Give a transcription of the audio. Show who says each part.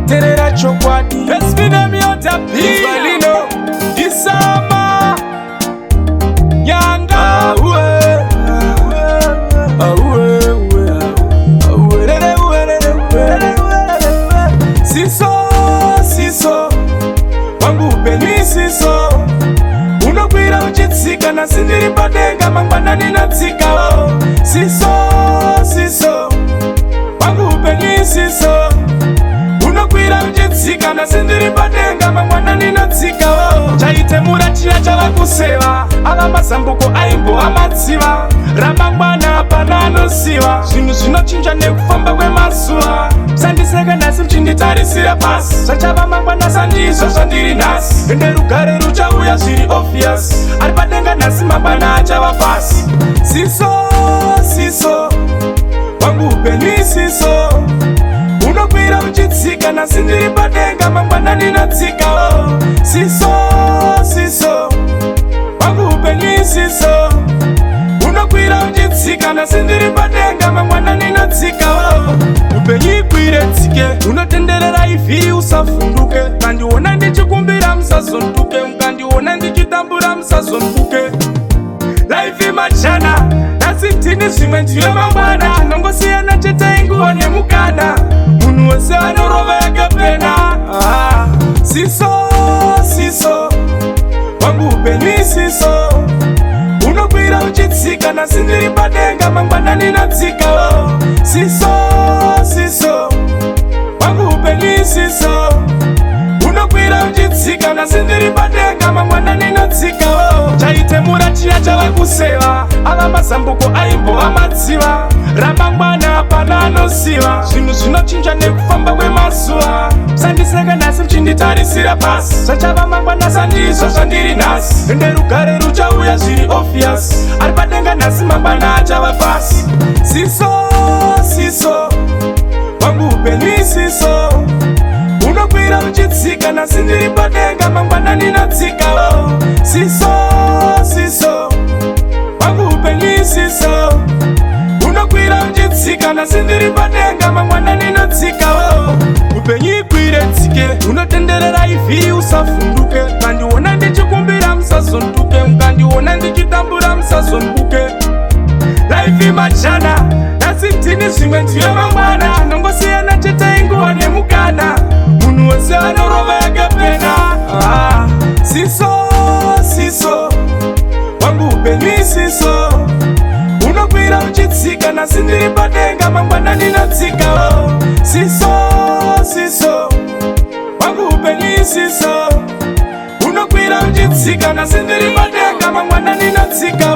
Speaker 1: terera chokwadi espine miota pivalino isama yanga siso wangu upenyi siso unokwira uchitsika na sindiri padenga mangwana ninatsika siso wangu upenyi siso unokwira uchitsika na sindiri padenga mangwana ninatsika chaitemura chiya chavakuseva ava mazambuko aimbo amatsiva ramangwana apana anosiva zvinhu zvinochinja nekufamba kwemazuva sandiseka nhasi mchinditarisira pasi zvachava mangwana sandizvo zvandiri nhasi ende rugare ruchauya zviri obvious ari padenga nhasi mangwana achava pasi siso wangu upenyu siso unokwira uchitsika nhasi ndiri padenga mangwana ninatsika siso wangu upenyu siso unokwira uchitsika nhasi ndiri padenga mangwana ninatsika upenyu ikwire tsike unotenderera ivhiri usavhunduke mukandiona ndichikumbira musazonduke mukandiona ndichitambura musazonduke laifi machana nhasi tini zvimwe ndiyo mangwana chinongosiyana chete inguva nemukana munhu wese anorova yakapena siso wangu upenyu siso unokwira uchitsika nhasi ndiri padenga mangwana ninatsika siso wangu upenyu siso unokwira uchitsika nhasi ndiri padenga mangwana ninatsika chaitemura chiya chavakuseva ava mazambuko aimbo amatsiva ramangwana apana anosiva zvinhu zvinochinja nekufamba kwemazuva sandiseka nhasi mchinditarisira pasi zvachava mangwana sandizvo zvandiri nhasi ende rugare ruchauya zviri obvious ari padenga nhasi mangwana achava pasi siso wangu upenyu siso unokwira uchitsika nhasi ndiri padenga mangwana ninatsika siso wangu upenyu siso unokwira uchitsika nhasi ndiri padenga mangwana ninatsika upenyu ikwire tsike unotenderera ivhiri usavhunduke mukandiona ndichikumbira musazonduke mukandiona ndichitambura musazonduke laifi machana nhasi tini zvimwe ndiyo mangwana chinongosiyana chete inguva nemukana munhu wese anorova yakapena siso wangu upenyu siso unokwira uchitsika nhasi ndiri padenga mangwana ninatsika siso wangu upenyu siso unokwira uchitsika nhasi ndiri padenga mangwana ninatsika